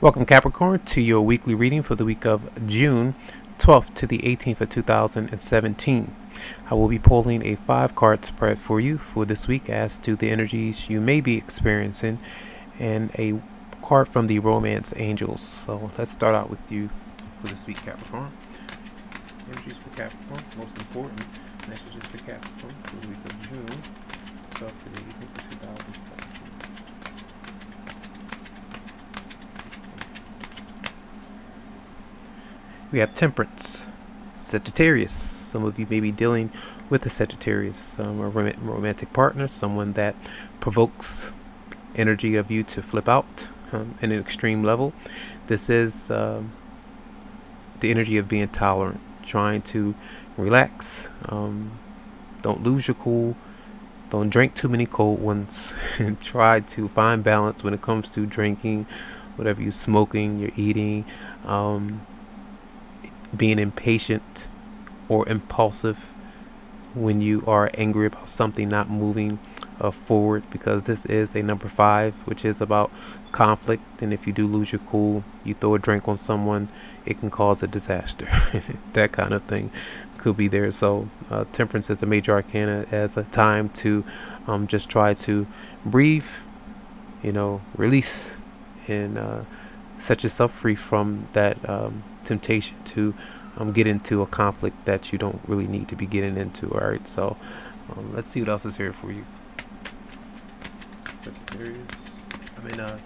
Welcome, Capricorn, to your weekly reading for the week of June 12th to the 18th of 2017. I will be pulling a 5-card spread for you for this week as to the energies you may be experiencing and a card from the Romance Angels. So let's start out with you for this week, Capricorn. Energies for Capricorn, most important messages for Capricorn for the week of June 12th to the 18th of 2017. We have Temperance, Sagittarius. Some of you may be dealing with a Sagittarius, a romantic partner, someone that provokes energy of you to flip out at an extreme level. This is the energy of being tolerant, trying to relax. Don't lose your cool. Don't drink too many cold ones. And try to find balance when it comes to drinking, whatever you're smoking, you're eating. Being impatient or impulsive when you are angry about something not moving forward, because this is a number 5, which is about conflict. And if you do lose your cool, you throw a drink on someone, it can cause a disaster. That kind of thing could be there. So Temperance is a major arcana as a time to just try to breathe, release, and set yourself free from that temptation to get into a conflict that you don't really need to be getting into. All right, so let's see what else is here for you. Sagittarius,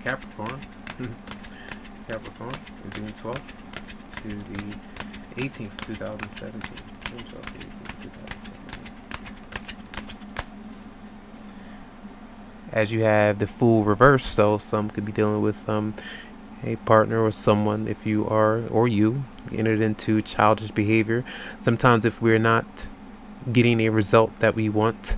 Capricorn. Capricorn from June 12th to the 18th, 2017. June 12th to the 18th, 2017. As you have the Fool reverse, so some could be dealing with a partner or someone, if you are or you entered into childish behavior. Sometimes if we're not getting a result that we want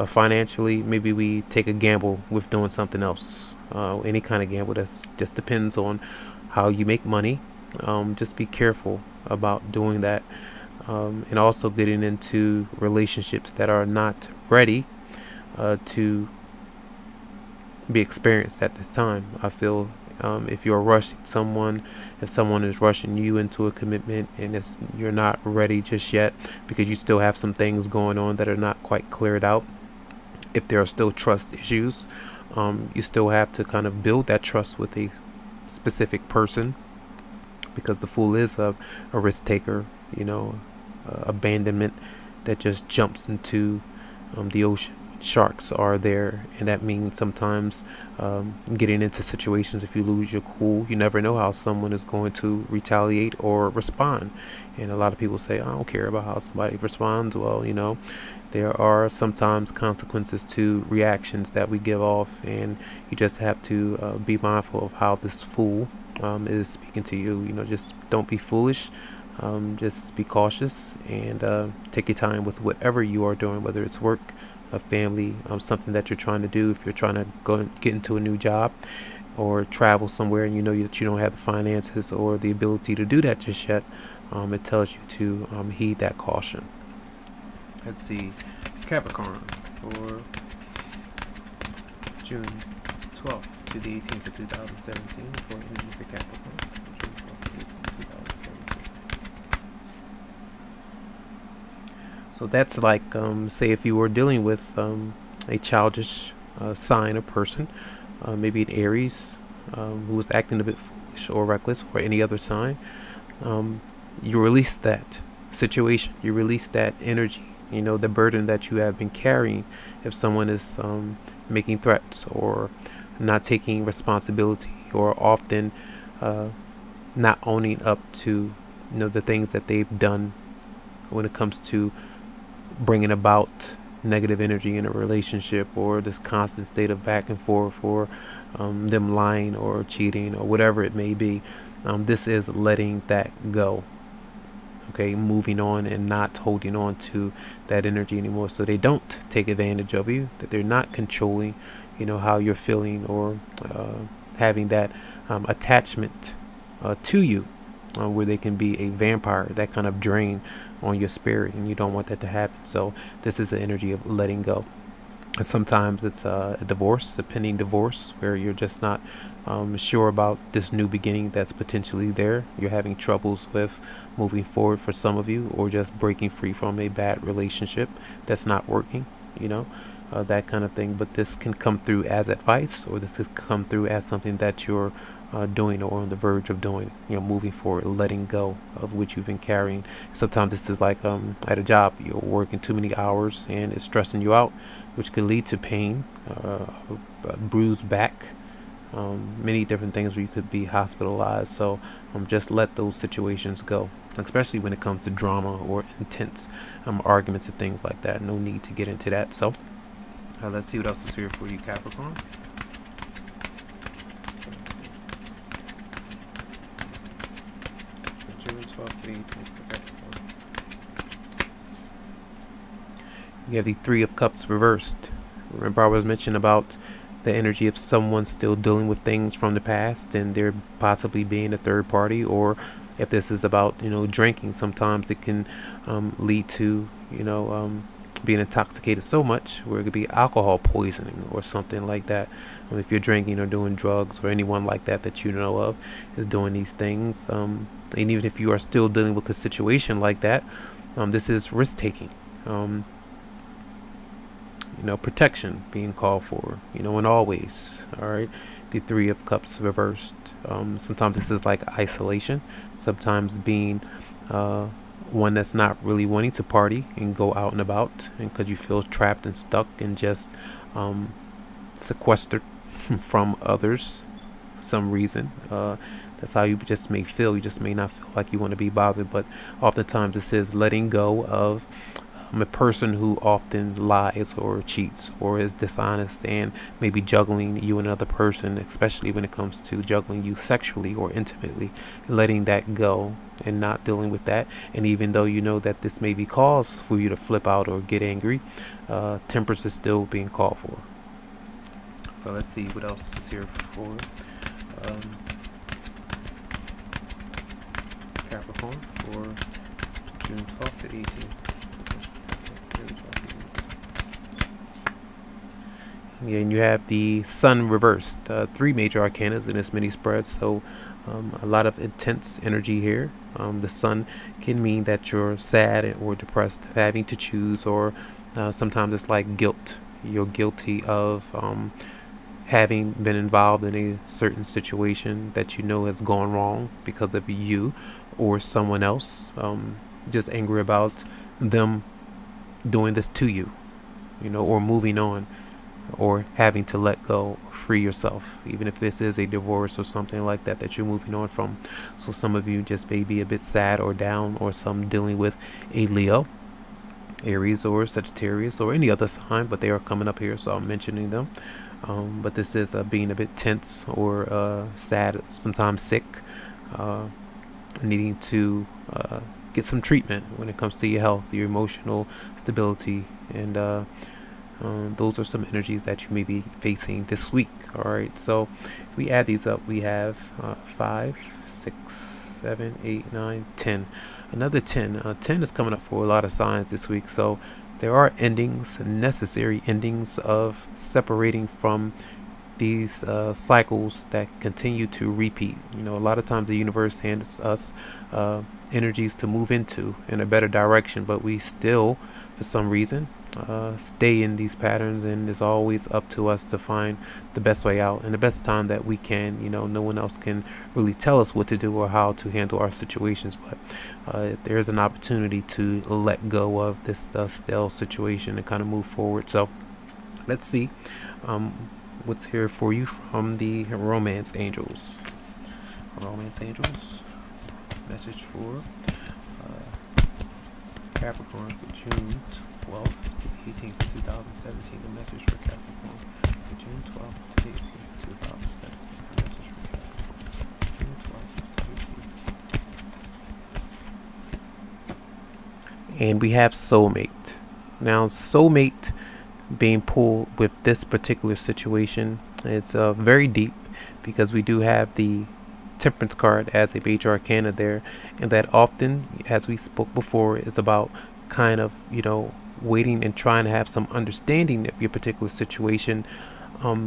financially, maybe we take a gamble with doing something else, any kind of gamble. That just depends on how you make money. Just be careful about doing that, and also getting into relationships that are not ready to be experienced at this time. I feel if you're rushing someone, if someone is rushing you into a commitment and you're not ready just yet because you still have some things going on that are not quite cleared out, if there are still trust issues, you still have to kind of build that trust with a specific person, because the Fool is a risk taker, abandonment that just jumps into the ocean. Sharks are there, and that means sometimes getting into situations, if you lose your cool, you never know how someone is going to retaliate or respond. And a lot of people say, I don't care about how somebody responds. Well, there are sometimes consequences to reactions that we give off, and you just have to be mindful of how this Fool is speaking to you. Just don't be foolish. Just be cautious and take your time with whatever you are doing, whether it's work, a family, something that you're trying to do. If you're trying to go and get into a new job or travel somewhere and you know that you don't have the finances or the ability to do that just yet, it tells you to heed that caution. Let's see, Capricorn for June 12th to the 18th of 2017 for energy for Capricorn. June 12th to 18th, 2017. So that's like, say if you were dealing with a childish sign or person, maybe an Aries who was acting a bit foolish or reckless, or any other sign, you release that situation, you release that energy, the burden that you have been carrying. If someone is making threats or not taking responsibility, or often not owning up to the things that they've done when it comes to bringing about negative energy in a relationship, or this constant state of back and forth, or them lying or cheating or whatever it may be, this is letting that go. Okay, moving on and not holding on to that energy anymore, so they don't take advantage of you, that they're not controlling how you're feeling, or having that attachment to you, where they can be a vampire, that kind of drain on your spirit, and you don't want that to happen. So this is the energy of letting go. And sometimes it's a divorce, a pending divorce, where you're just not sure about this new beginning that's potentially there. You're having troubles with moving forward for some of you, or just breaking free from a bad relationship that's not working, you know, that kind of thing. But this can come through as advice, or this can come through as something that you're doing or on the verge of doing, you know, moving forward, letting go of what you've been carrying. Sometimes this is like at a job, you're working too many hours and it's stressing you out, which could lead to pain, a bruised back, many different things where you could be hospitalized. So just let those situations go, especially when it comes to drama or intense arguments and things like that. No need to get into that. So let's see what else is here for you, Capricorn. June 12th to the 18th for Capricorn. You have the Three of Cups reversed. Remember I was mentioning about the energy of someone still dealing with things from the past, and there possibly being a third party, or if this is about, you know, drinking, sometimes it can lead to, you know, being intoxicated so much where it could be alcohol poisoning or something like that. If you're drinking or doing drugs, or anyone like that that you know of is doing these things, and even if you are still dealing with a situation like that, this is risk taking. You know, protection being called for, you know, and always. All right, the Three of Cups reversed. Sometimes this is like isolation, sometimes being one that's not really wanting to party and go out and about, and because you feel trapped and stuck and just sequestered from others for some reason. That's how you just may feel. You just may not feel like you want to be bothered, but oftentimes this is letting go of a person who often lies or cheats or is dishonest, and maybe juggling you and another person, especially when it comes to juggling you sexually or intimately, letting that go and not dealing with that. And even though you know that this may be cause for you to flip out or get angry, temperance is still being called for. So let's see what else is here for Capricorn for June 12th to 18th. Yeah, and you have the Sun reversed. Three major arcanas in this mini spread, so a lot of intense energy here. The Sun can mean that you're sad or depressed, having to choose, or sometimes it's like guilt. You're guilty of having been involved in a certain situation that you know has gone wrong because of you or someone else. Just angry about them doing this to you, you know, or moving on, or having to let go, or free yourself, even if this is a divorce or something like that that you're moving on from. So some of you just may be a bit sad or down, or some dealing with a Leo, Aries, or Sagittarius, or any other sign, but they are coming up here, so I'm mentioning them. But this is being a bit tense or sad, sometimes sick, needing to get some treatment when it comes to your health, your emotional stability, and those are some energies that you may be facing this week. All right, so if we add these up, we have 5, 6, 7, 8, 9, 10. Another 10. 10 is coming up for a lot of signs this week. So there are endings, necessary endings of separating from these cycles that continue to repeat. You know, a lot of times the universe hands us energies to move into in a better direction, but we still, for some reason, stay in these patterns, and it's always up to us to find the best way out and the best time that we can. You know, no one else can really tell us what to do or how to handle our situations, but there's an opportunity to let go of this stale situation and kind of move forward. So let's see what's here for you from the Romance Angels. Romance Angels, message for Capricorn for June 12th to 18th, 2017. A message for Capricorn for June 12th to 18th, 2017. A message for Capricorn June 12th to 18th. And we have Soulmate. Now, Soulmate being pulled with this particular situation, it's very deep, because we do have the Temperance card as a major arcana there, and that often, as we spoke before, is about kind of, you know, waiting and trying to have some understanding of your particular situation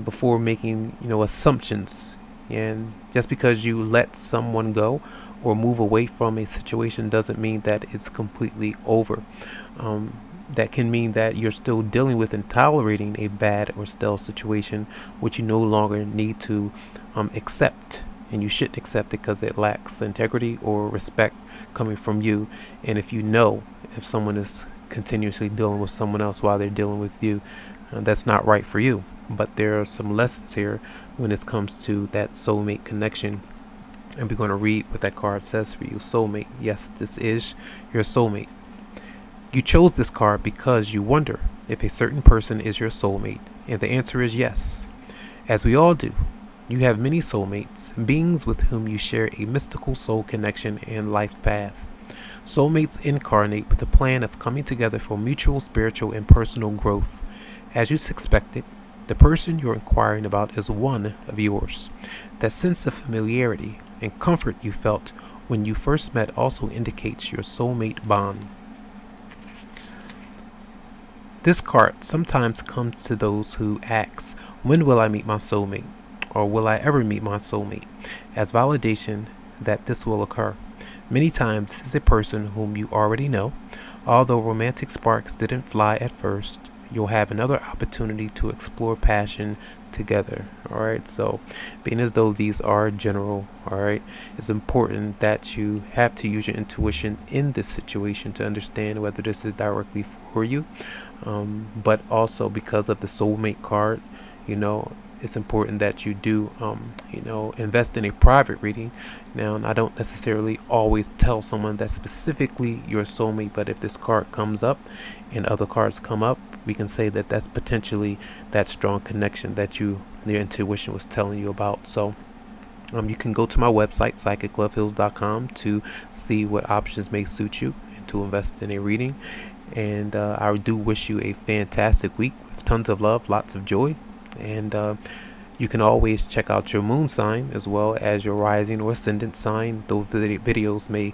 before making, assumptions. And just because you let someone go or move away from a situation doesn't mean that it's completely over. That can mean that you're still dealing with and tolerating a bad or stale situation, which you no longer need to accept. And you shouldn't accept it because it lacks integrity or respect coming from you. And if someone is continuously dealing with someone else while they're dealing with you, that's not right for you. But there are some lessons here when it comes to that soulmate connection. And we're going to read what that card says for you. Soulmate. Yes, this is your soulmate. You chose this card because you wonder if a certain person is your soulmate. And the answer is yes. As we all do. You have many soulmates, beings with whom you share a mystical soul connection and life path. Soulmates incarnate with the plan of coming together for mutual spiritual and personal growth. As you suspected, the person you're inquiring about is one of yours. That sense of familiarity and comfort you felt when you first met also indicates your soulmate bond. This card sometimes comes to those who ask, when will I meet my soulmate? Or will I ever meet my soulmate? As validation that this will occur. Many times this is a person whom you already know. Although romantic sparks didn't fly at first, you'll have another opportunity to explore passion together. Alright, so being as though these are general, alright, it's important that you have to use your intuition in this situation to understand whether this is directly for you. But also because of the soulmate card, it's important that you do invest in a private reading. Now, I don't necessarily always tell someone that's specifically your soulmate, but if this card comes up and other cards come up, we can say that that's potentially that strong connection that your intuition was telling you about. So you can go to my website, Psychicloveheals.com, to see what options may suit you and to invest in a reading. And I do wish you a fantastic week with tons of love, lots of joy. And you can always check out your moon sign as well as your rising or ascendant sign. Those videos may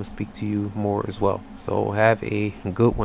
speak to you more as well. So have a good one.